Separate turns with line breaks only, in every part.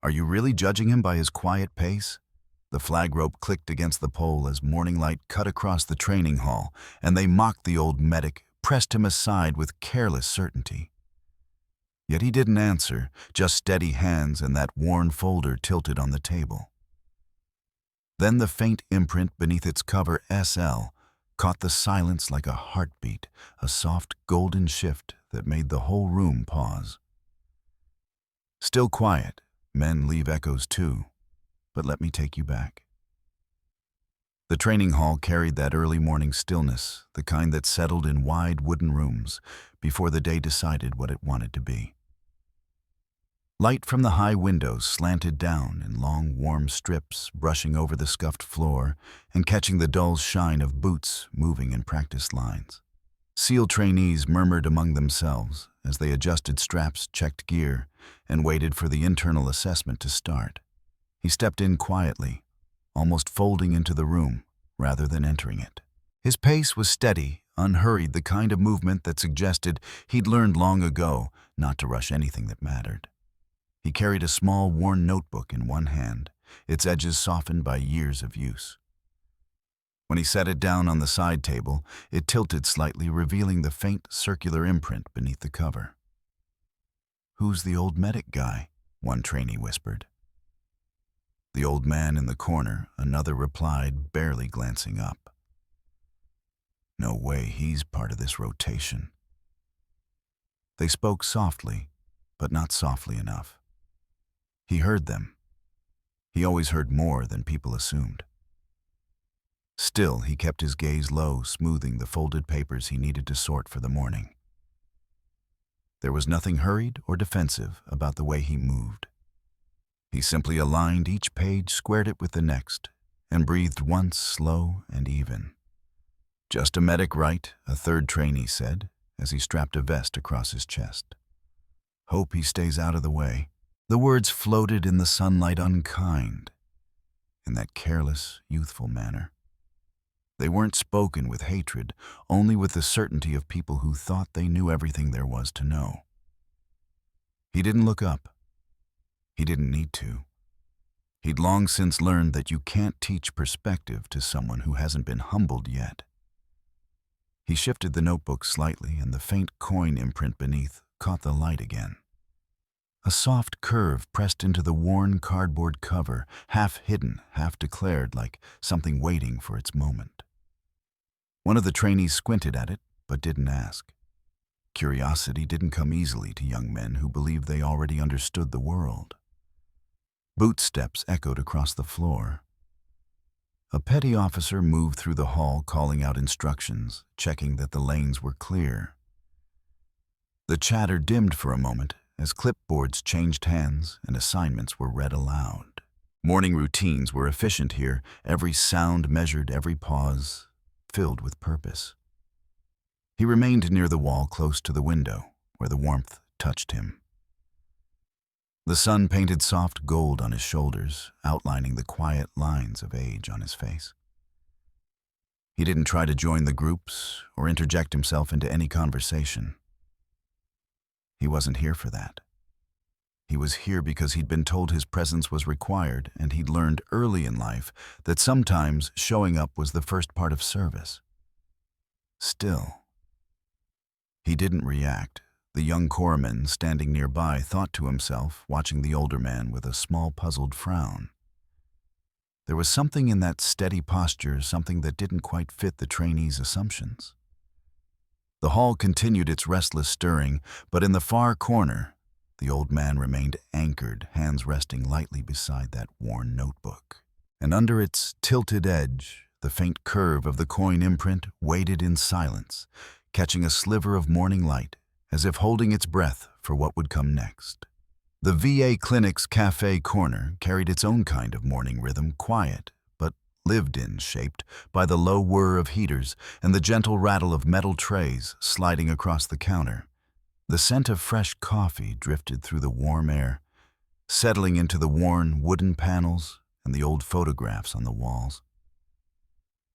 Are you really judging him by his quiet pace? The flag rope clicked against the pole as morning light cut across the training hall, and they mocked the old medic, pressed him aside with careless certainty. Yet he didn't answer, just steady hands and that worn folder tilted on the table. Then the faint imprint beneath its cover SL caught the silence like a heartbeat, a soft golden shift that made the whole room pause. Still quiet, men leave echoes too, but let me take you back. The training hall carried that early morning stillness, the kind that settled in wide wooden rooms before the day decided what it wanted to be. Light from the high windows slanted down in long, warm strips, brushing over the scuffed floor and catching the dull shine of boots moving in practice lines. SEAL trainees murmured among themselves as they adjusted straps, checked gear, and waited for the internal assessment to start. He stepped in quietly, almost folding into the room rather than entering it. His pace was steady, unhurried, the kind of movement that suggested he'd learned long ago not to rush anything that mattered. He carried a small, worn notebook in one hand, its edges softened by years of use. When he set it down on the side table, it tilted slightly, revealing the faint circular imprint beneath the cover. "Who's the old medic guy?" one trainee whispered. "The old man in the corner," another replied, barely glancing up. "No way he's part of this rotation." They spoke softly, but not softly enough. He heard them. He always heard more than people assumed. Still, he kept his gaze low, smoothing the folded papers he needed to sort for the morning. There was nothing hurried or defensive about the way he moved. He simply aligned each page, squared it with the next, and breathed once, slow and even. "Just a medic, right?" a third trainee said, as he strapped a vest across his chest. "Hope he stays out of the way." The words floated in the sunlight, unkind, in that careless, youthful manner. They weren't spoken with hatred, only with the certainty of people who thought they knew everything there was to know. He didn't look up. He didn't need to. He'd long since learned that you can't teach perspective to someone who hasn't been humbled yet. He shifted the notebook slightly, and the faint coin imprint beneath caught the light again. A soft curve pressed into the worn cardboard cover, half hidden, half declared, like something waiting for its moment. One of the trainees squinted at it, but didn't ask. Curiosity didn't come easily to young men who believed they already understood the world. Boot steps echoed across the floor. A petty officer moved through the hall, calling out instructions, checking that the lanes were clear. The chatter dimmed for a moment as clipboards changed hands and assignments were read aloud. Morning routines were efficient here, every sound measured, every pause filled with purpose. He remained near the wall close to the window, where the warmth touched him. The sun painted soft gold on his shoulders, outlining the quiet lines of age on his face. He didn't try to join the groups or interject himself into any conversation. He wasn't here for that. He was here because he'd been told his presence was required, and he'd learned early in life that sometimes showing up was the first part of service. Still, he didn't react. The young corpsman standing nearby thought to himself, watching the older man with a small puzzled frown. There was something in that steady posture, something that didn't quite fit the trainee's assumptions. The hall continued its restless stirring, but in the far corner, the old man remained anchored, hands resting lightly beside that worn notebook. And under its tilted edge, the faint curve of the coin imprint waited in silence, catching a sliver of morning light, as if holding its breath for what would come next. The VA clinic's cafe corner carried its own kind of morning rhythm, quiet, but lived-in, shaped by the low whir of heaters and the gentle rattle of metal trays sliding across the counter. The scent of fresh coffee drifted through the warm air, settling into the worn wooden panels and the old photographs on the walls.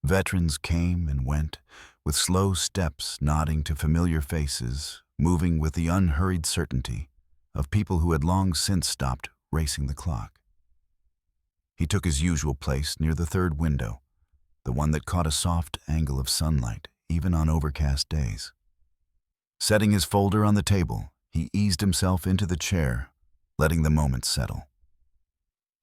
Veterans came and went, with slow steps nodding to familiar faces, moving with the unhurried certainty of people who had long since stopped racing the clock. He took his usual place near the third window, the one that caught a soft angle of sunlight, even on overcast days. Setting his folder on the table, he eased himself into the chair, letting the moment settle.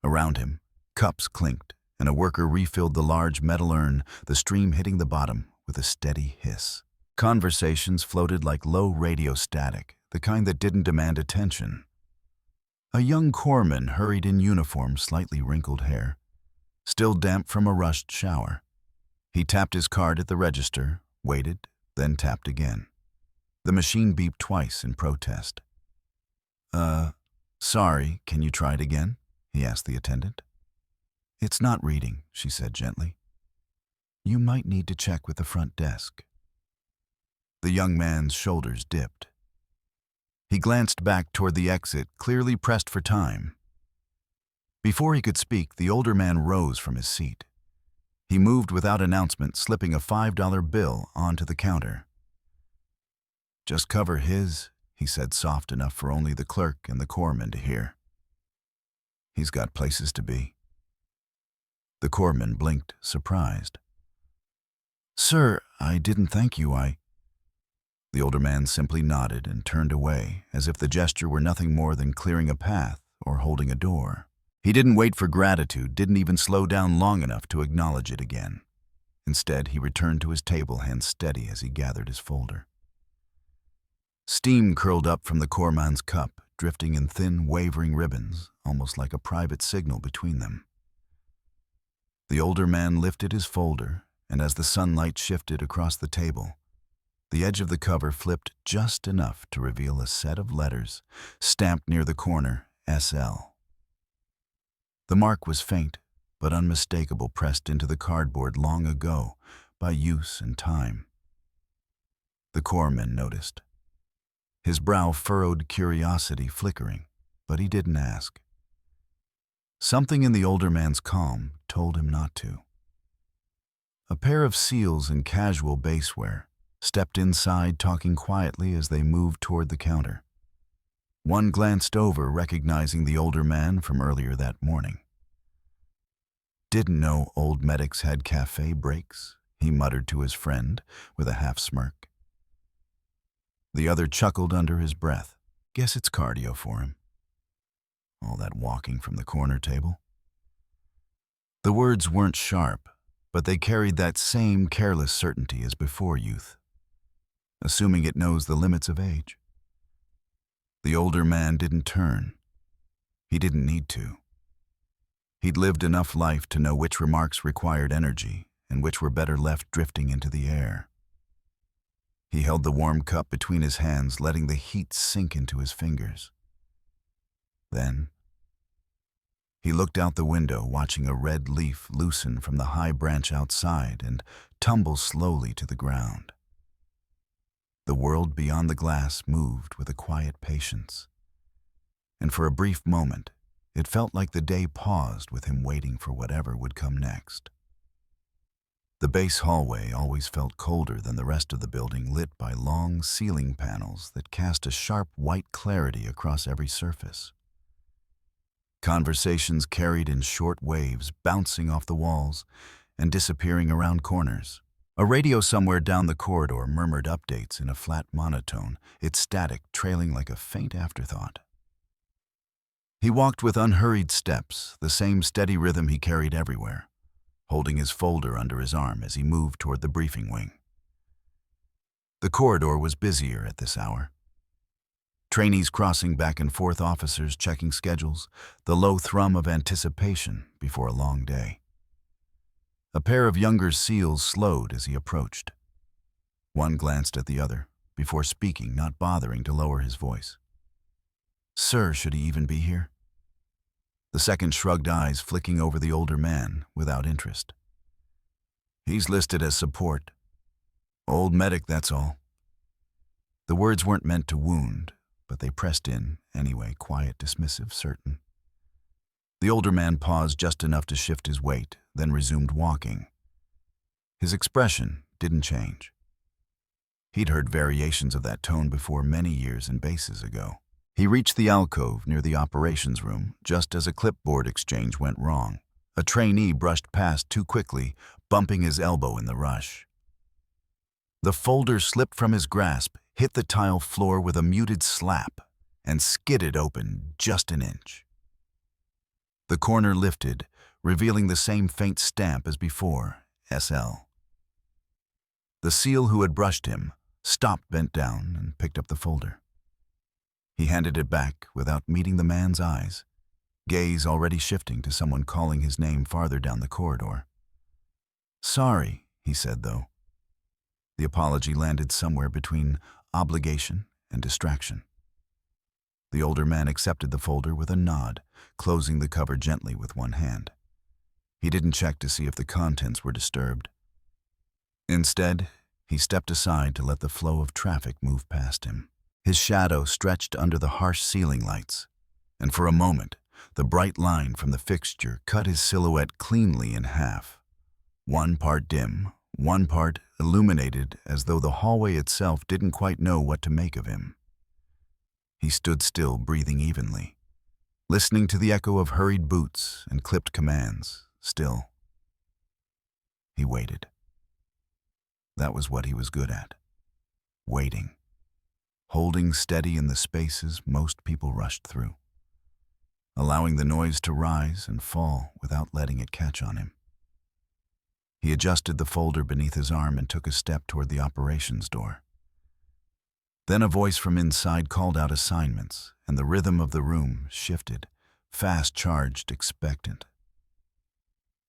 Around him, cups clinked, and a worker refilled the large metal urn, the stream hitting the bottom with a steady hiss. Conversations floated like low radio static, the kind that didn't demand attention. A young corpsman hurried in uniform, slightly wrinkled hair, still damp from a rushed shower. He tapped his card at the register, waited, then tapped again. The machine beeped twice in protest. Sorry, can you try it again?" he asked the attendant. "It's not reading," she said gently. "You might need to check with the front desk." The young man's shoulders dipped. He glanced back toward the exit, clearly pressed for time. Before he could speak, the older man rose from his seat. He moved without announcement, slipping a $5 bill onto the counter. "Just cover his," he said, soft enough for only the clerk and the corpsman to hear. "He's got places to be." The corpsman blinked, surprised. "Sir, I didn't thank you, The older man simply nodded and turned away, as if the gesture were nothing more than clearing a path or holding a door. He didn't wait for gratitude, didn't even slow down long enough to acknowledge it again. Instead, he returned to his table, hands steady as he gathered his folder. Steam curled up from the corpsman's cup, drifting in thin, wavering ribbons, almost like a private signal between them. The older man lifted his folder, and as the sunlight shifted across the table, the edge of the cover flipped just enough to reveal a set of letters, stamped near the corner, SL. The mark was faint, but unmistakable, pressed into the cardboard long ago by use and time. The corpsman noticed. His brow furrowed, curiosity flickering, but he didn't ask. Something in the older man's calm told him not to. A pair of SEALs in casual basewear stepped inside, talking quietly as they moved toward the counter. One glanced over, recognizing the older man from earlier that morning. "Didn't know old medics had cafe breaks," he muttered to his friend with a half-smirk. The other chuckled under his breath. "Guess it's cardio for him. All that walking from the corner table." The words weren't sharp, but they carried that same careless certainty as before youth, assuming it knows the limits of age. The older man didn't turn. He didn't need to. He'd lived enough life to know which remarks required energy and which were better left drifting into the air. He held the warm cup between his hands, letting the heat sink into his fingers. Then, he looked out the window, watching a red leaf loosen from the high branch outside and tumble slowly to the ground. The world beyond the glass moved with a quiet patience, and for a brief moment, it felt like the day paused with him waiting for whatever would come next. The base hallway always felt colder than the rest of the building, lit by long ceiling panels that cast a sharp white clarity across every surface. Conversations carried in short waves, bouncing off the walls and disappearing around corners. A radio somewhere down the corridor murmured updates in a flat monotone, its static trailing like a faint afterthought. He walked with unhurried steps, the same steady rhythm he carried everywhere, holding his folder under his arm as he moved toward the briefing wing. The corridor was busier at this hour. Trainees crossing back and forth, officers checking schedules, the low thrum of anticipation before a long day. A pair of younger SEALs slowed as he approached. One glanced at the other, before speaking, not bothering to lower his voice. "Sir, should he even be here?" The second shrugged, eyes flicking over the older man without interest. "He's listed as support. Old medic, that's all." The words weren't meant to wound, but they pressed in anyway, quiet, dismissive, certain. The older man paused just enough to shift his weight, then resumed walking. His expression didn't change. He'd heard variations of that tone before, many years and bases ago. He reached the alcove near the operations room just as a clipboard exchange went wrong. A trainee brushed past too quickly, bumping his elbow in the rush. The folder slipped from his grasp, hit the tile floor with a muted slap, and skidded open just an inch. The corner lifted, revealing the same faint stamp as before, SL. The SEAL who had brushed him stopped bent down and picked up the folder. He handed it back without meeting the man's eyes, gaze already shifting to someone calling his name farther down the corridor. "Sorry," he said, though. The apology landed somewhere between obligation and distraction. The older man accepted the folder with a nod, closing the cover gently with one hand. He didn't check to see if the contents were disturbed. Instead, he stepped aside to let the flow of traffic move past him. His shadow stretched under the harsh ceiling lights, and for a moment, the bright line from the fixture cut his silhouette cleanly in half. One part dim, one part illuminated, as though the hallway itself didn't quite know what to make of him. He stood still, breathing evenly, listening to the echo of hurried boots and clipped commands. Still, he waited. That was what he was good at. Waiting. Holding steady in the spaces most people rushed through. Allowing the noise to rise and fall without letting it catch on him. He adjusted the folder beneath his arm and took a step toward the operations door. Then a voice from inside called out assignments, and the rhythm of the room shifted, fast-charged, expectant.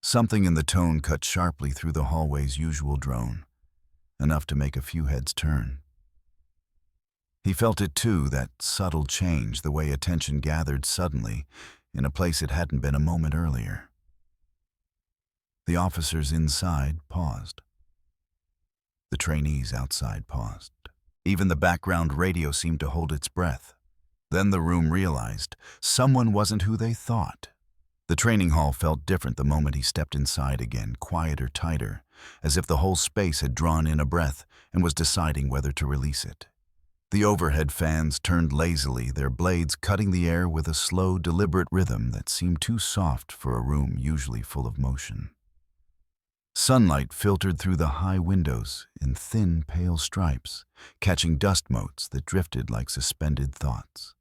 Something in the tone cut sharply through the hallway's usual drone, enough to make a few heads turn. He felt it too, that subtle change, the way attention gathered suddenly in a place it hadn't been a moment earlier. The officers inside paused. The trainees outside paused. Even the background radio seemed to hold its breath. Then the room realized someone wasn't who they thought. The training hall felt different the moment he stepped inside again, quieter, tighter, as if the whole space had drawn in a breath and was deciding whether to release it. The overhead fans turned lazily, their blades cutting the air with a slow, deliberate rhythm that seemed too soft for a room usually full of motion. Sunlight filtered through the high windows in thin, pale stripes, catching dust motes that drifted like suspended thoughts.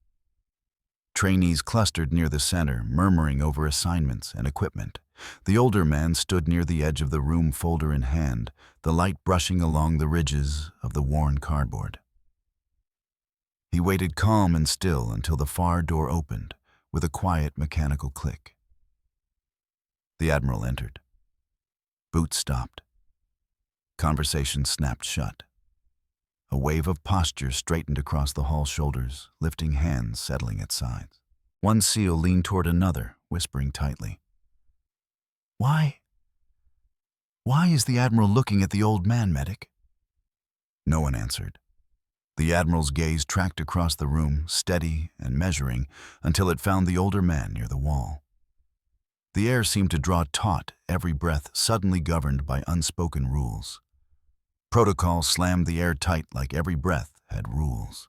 Trainees clustered near the center, murmuring over assignments and equipment. The older man stood near the edge of the room, folder in hand, the light brushing along the ridges of the worn cardboard. He waited calm and still until the far door opened, with a quiet mechanical click. The Admiral entered. Boots stopped. Conversation snapped shut. A wave of posture straightened across the hall's shoulders, lifting hands settling at sides. One SEAL leaned toward another, whispering tightly. Why is the Admiral looking at the old man, medic?" No one answered. The Admiral's gaze tracked across the room, steady and measuring, until it found the older man near the wall. The air seemed to draw taut, every breath suddenly governed by unspoken rules. Protocol slammed the air tight like every breath had rules.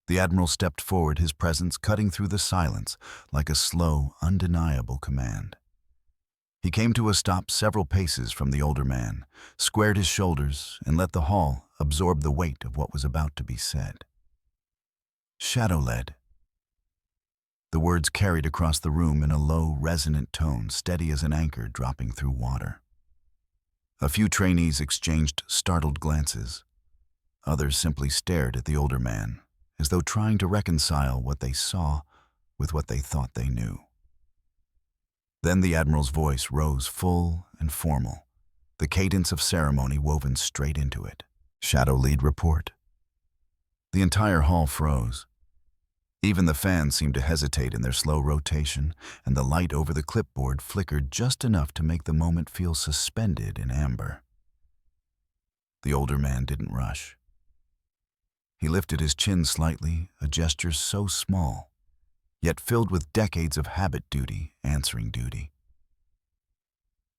The Admiral stepped forward, his presence cutting through the silence like a slow, undeniable command. He came to a stop several paces from the older man, squared his shoulders, and let the hall absorb the weight of what was about to be said. Shadow-led. The words carried across the room in a low, resonant tone, steady as an anchor dropping through water. A few trainees exchanged startled glances. Others simply stared at the older man, as though trying to reconcile what they saw with what they thought they knew. Then the Admiral's voice rose full and formal, the cadence of ceremony woven straight into it. "Shadow Lead report." The entire hall froze. Even the fans seemed to hesitate in their slow rotation, and the light over the clipboard flickered just enough to make the moment feel suspended in amber. The older man didn't rush. He lifted his chin slightly, a gesture so small, yet filled with decades of habit duty, answering duty.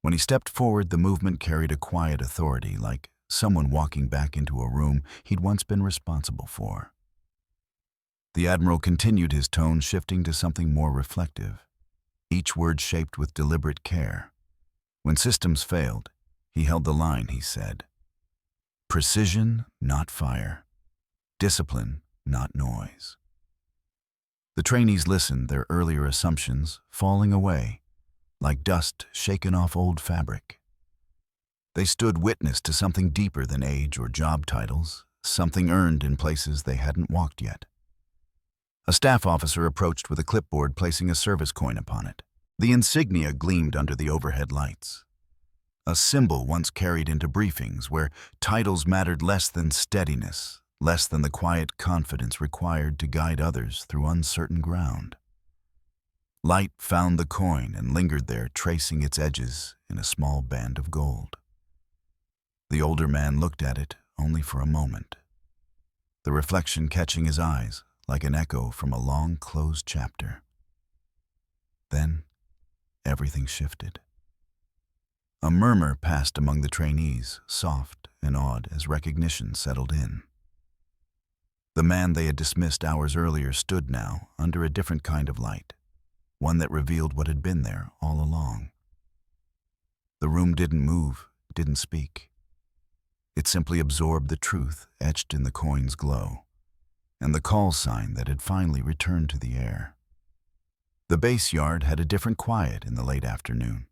When he stepped forward, the movement carried a quiet authority, like someone walking back into a room he'd once been responsible for. The Admiral continued, his tone shifting to something more reflective, each word shaped with deliberate care. When systems failed, he held the line, he said. Precision, not fire. Discipline, not noise. The trainees listened, their earlier assumptions falling away, like dust shaken off old fabric. They stood witness to something deeper than age or job titles, something earned in places they hadn't walked yet. A staff officer approached with a clipboard, placing a service coin upon it. The insignia gleamed under the overhead lights. A symbol once carried into briefings where titles mattered less than steadiness, less than the quiet confidence required to guide others through uncertain ground. Light found the coin and lingered there, tracing its edges in a small band of gold. The older man looked at it only for a moment, the reflection catching his eyes like an echo from a long-closed chapter. Then, everything shifted. A murmur passed among the trainees, soft and awed as recognition settled in. The man they had dismissed hours earlier stood now under a different kind of light, one that revealed what had been there all along. The room didn't move, didn't speak. It simply absorbed the truth etched in the coin's glow, and the call sign that had finally returned to the air. The base yard had a different quiet in the late afternoon,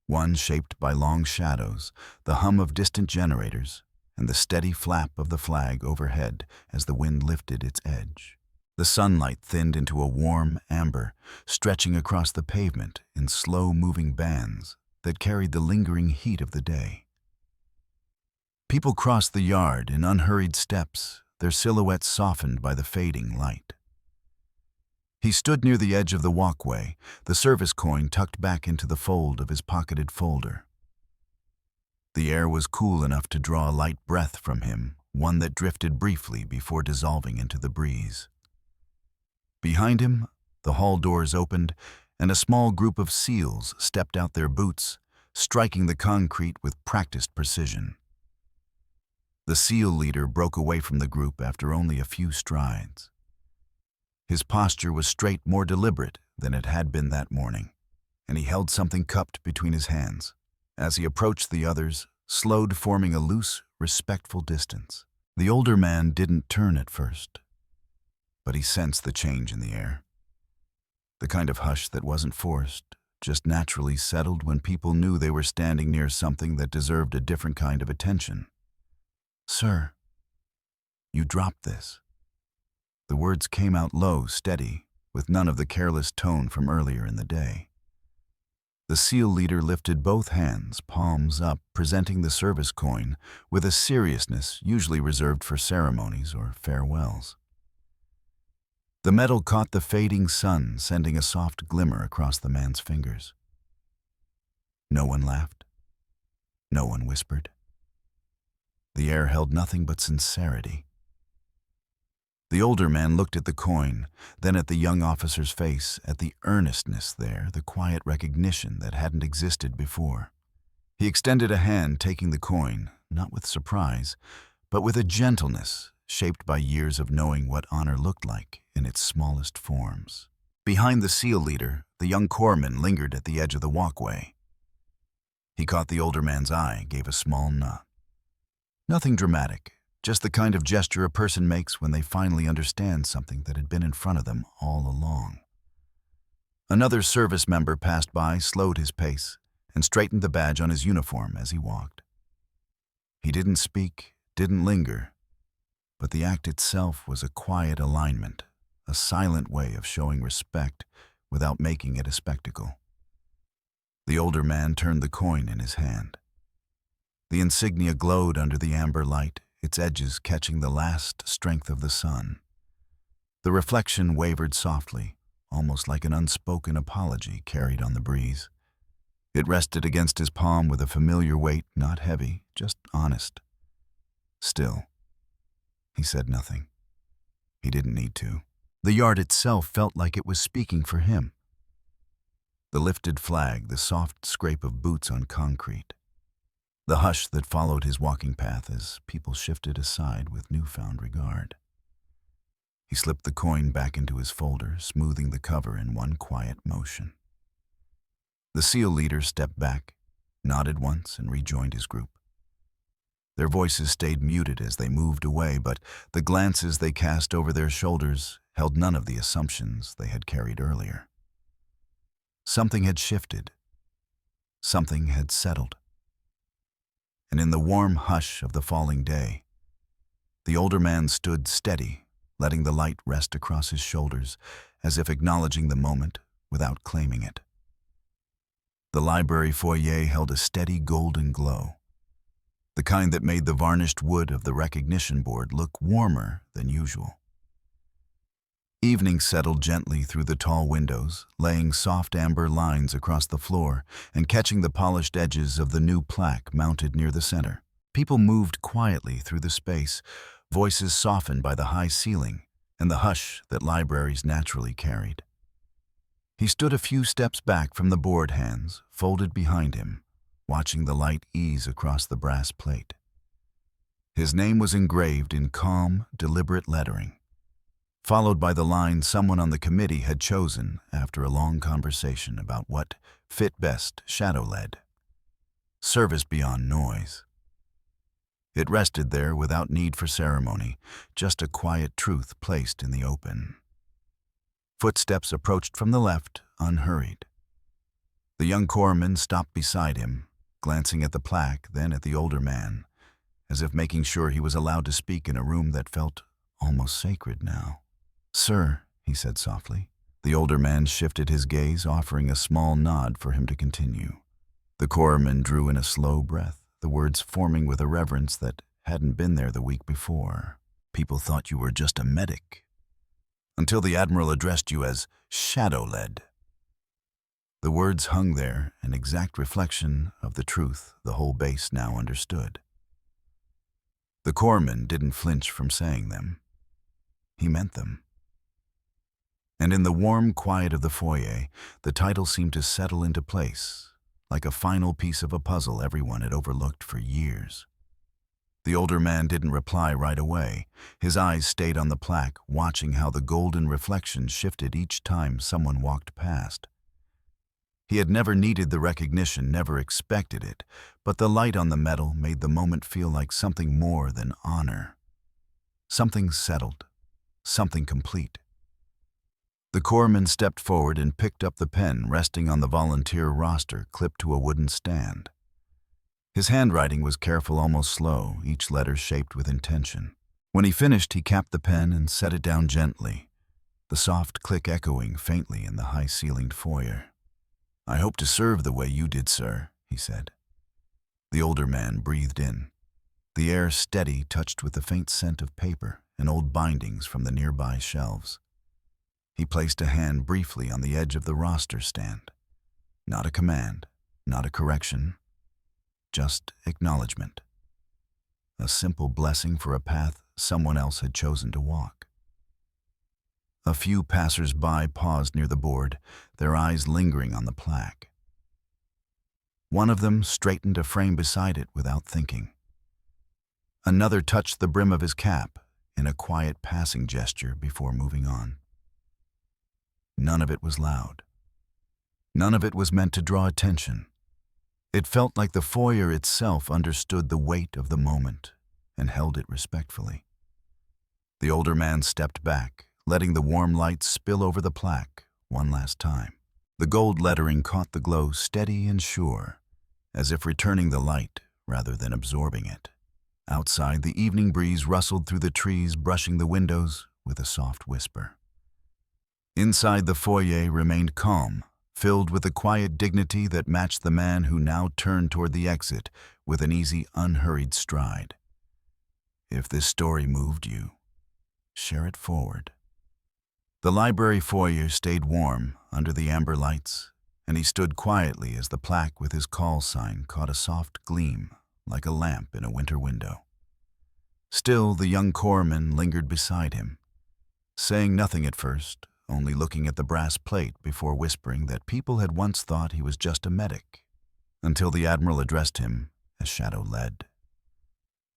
one shaped by long shadows, the hum of distant generators, and the steady flap of the flag overhead as the wind lifted its edge. The sunlight thinned into a warm amber, stretching across the pavement in slow-moving bands that carried the lingering heat of the day. People crossed the yard in unhurried steps, their silhouettes softened by the fading light. He stood near the edge of the walkway, the service coin tucked back into the fold of his pocketed folder. The air was cool enough to draw a light breath from him, one that drifted briefly before dissolving into the breeze. Behind him, the hall doors opened, and a small group of SEALs stepped out, their boots striking the concrete with practiced precision. The SEAL leader broke away from the group after only a few strides. His posture was straight, more deliberate than it had been that morning, and he held something cupped between his hands. As he approached the others, slowed, forming a loose, respectful distance. The older man didn't turn at first, but he sensed the change in the air. The kind of hush that wasn't forced, just naturally settled when people knew they were standing near something that deserved a different kind of attention. "Sir, you dropped this." The words came out low, steady, with none of the careless tone from earlier in the day. The SEAL leader lifted both hands, palms up, presenting the service coin with a seriousness usually reserved for ceremonies or farewells. The metal caught the fading sun, sending a soft glimmer across the man's fingers. No one laughed. No one whispered. The air held nothing but sincerity. The older man looked at the coin, then at the young officer's face, at the earnestness there, the quiet recognition that hadn't existed before. He extended a hand, taking the coin, not with surprise, but with a gentleness shaped by years of knowing what honor looked like in its smallest forms. Behind the SEAL leader, the young corpsman lingered at the edge of the walkway. He caught the older man's eye, gave a small nod. Nothing dramatic, just the kind of gesture a person makes when they finally understand something that had been in front of them all along. Another service member passed by, slowed his pace, and straightened the badge on his uniform as he walked. He didn't speak, didn't linger, but the act itself was a quiet alignment, a silent way of showing respect without making it a spectacle. The older man turned the coin in his hand. The insignia glowed under the amber light, its edges catching the last strength of the sun. The reflection wavered softly, almost like an unspoken apology carried on the breeze. It rested against his palm with a familiar weight, not heavy, just honest. Still, he said nothing. He didn't need to. The yard itself felt like it was speaking for him. The lifted flag, the soft scrape of boots on concrete, the hush that followed his walking path as people shifted aside with newfound regard. He slipped the coin back into his folder, smoothing the cover in one quiet motion. The SEAL leader stepped back, nodded once, and rejoined his group. Their voices stayed muted as they moved away, but the glances they cast over their shoulders held none of the assumptions they had carried earlier. Something had shifted. Something had settled. And in the warm hush of the falling day, the older man stood steady, letting the light rest across his shoulders, as if acknowledging the moment without claiming it. The library foyer held a steady golden glow, the kind that made the varnished wood of the recognition board look warmer than usual. Evening settled gently through the tall windows, laying soft amber lines across the floor and catching the polished edges of the new plaque mounted near the center. People moved quietly through the space, voices softened by the high ceiling and the hush that libraries naturally carried. He stood a few steps back from the board, hands folded behind him, watching the light ease across the brass plate. His name was engraved in calm, deliberate lettering, followed by the line someone on the committee had chosen after a long conversation about what fit best shadow-led: service beyond noise. It rested there without need for ceremony, just a quiet truth placed in the open. Footsteps approached from the left, unhurried. The young corpsman stopped beside him, glancing at the plaque, then at the older man, as if making sure he was allowed to speak in a room that felt almost sacred now. "Sir," he said softly. The older man shifted his gaze, offering a small nod for him to continue. The corpsman drew in a slow breath, the words forming with a reverence that hadn't been there the week before. "People thought you were just a medic, until the Admiral addressed you as shadow-led." The words hung there, an exact reflection of the truth the whole base now understood. The corpsman didn't flinch from saying them. He meant them. And in the warm quiet of the foyer, the title seemed to settle into place, like a final piece of a puzzle everyone had overlooked for years. The older man didn't reply right away. His eyes stayed on the plaque, watching how the golden reflection shifted each time someone walked past. He had never needed the recognition, never expected it, but the light on the metal made the moment feel like something more than honor. Something settled, something complete. The corpsman stepped forward and picked up the pen resting on the volunteer roster clipped to a wooden stand. His handwriting was careful, almost slow, each letter shaped with intention. When he finished, he capped the pen and set it down gently, the soft click echoing faintly in the high-ceilinged foyer. "I hope to serve the way you did, sir," he said. The older man breathed in, the air steady, touched with the faint scent of paper and old bindings from the nearby shelves. He placed a hand briefly on the edge of the roster stand. Not a command, not a correction, just acknowledgement. A simple blessing for a path someone else had chosen to walk. A few passers-by paused near the board, their eyes lingering on the plaque. One of them straightened a frame beside it without thinking. Another touched the brim of his cap in a quiet passing gesture before moving on. None of it was loud. None of it was meant to draw attention. It felt like the foyer itself understood the weight of the moment and held it respectfully. The older man stepped back, letting the warm light spill over the plaque one last time. The gold lettering caught the glow steady and sure, as if returning the light rather than absorbing it. Outside, the evening breeze rustled through the trees, brushing the windows with a soft whisper. Inside, the foyer remained calm, filled with the quiet dignity that matched the man who now turned toward the exit with an easy, unhurried stride. If this story moved you, share it forward. The library foyer stayed warm under the amber lights, and he stood quietly as the plaque with his call sign caught a soft gleam like a lamp in a winter window. Still, the young corpsman lingered beside him, saying nothing at first, only looking at the brass plate before whispering that people had once thought he was just a medic, until the Admiral addressed him as shadow-led.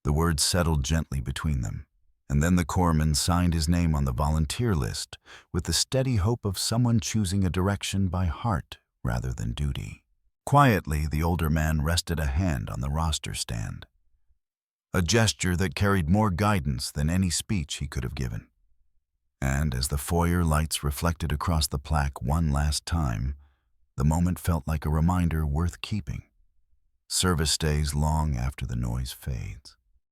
The words settled gently between them, And then the corpsman signed his name on the volunteer list with the steady hope of someone choosing a direction by heart rather than duty. Quietly, the older man rested a hand on the roster stand, a gesture that carried more guidance than any speech he could have given. And as the foyer lights reflected across the plaque one last time, the moment felt like a reminder worth keeping. Service stays long after the noise fades.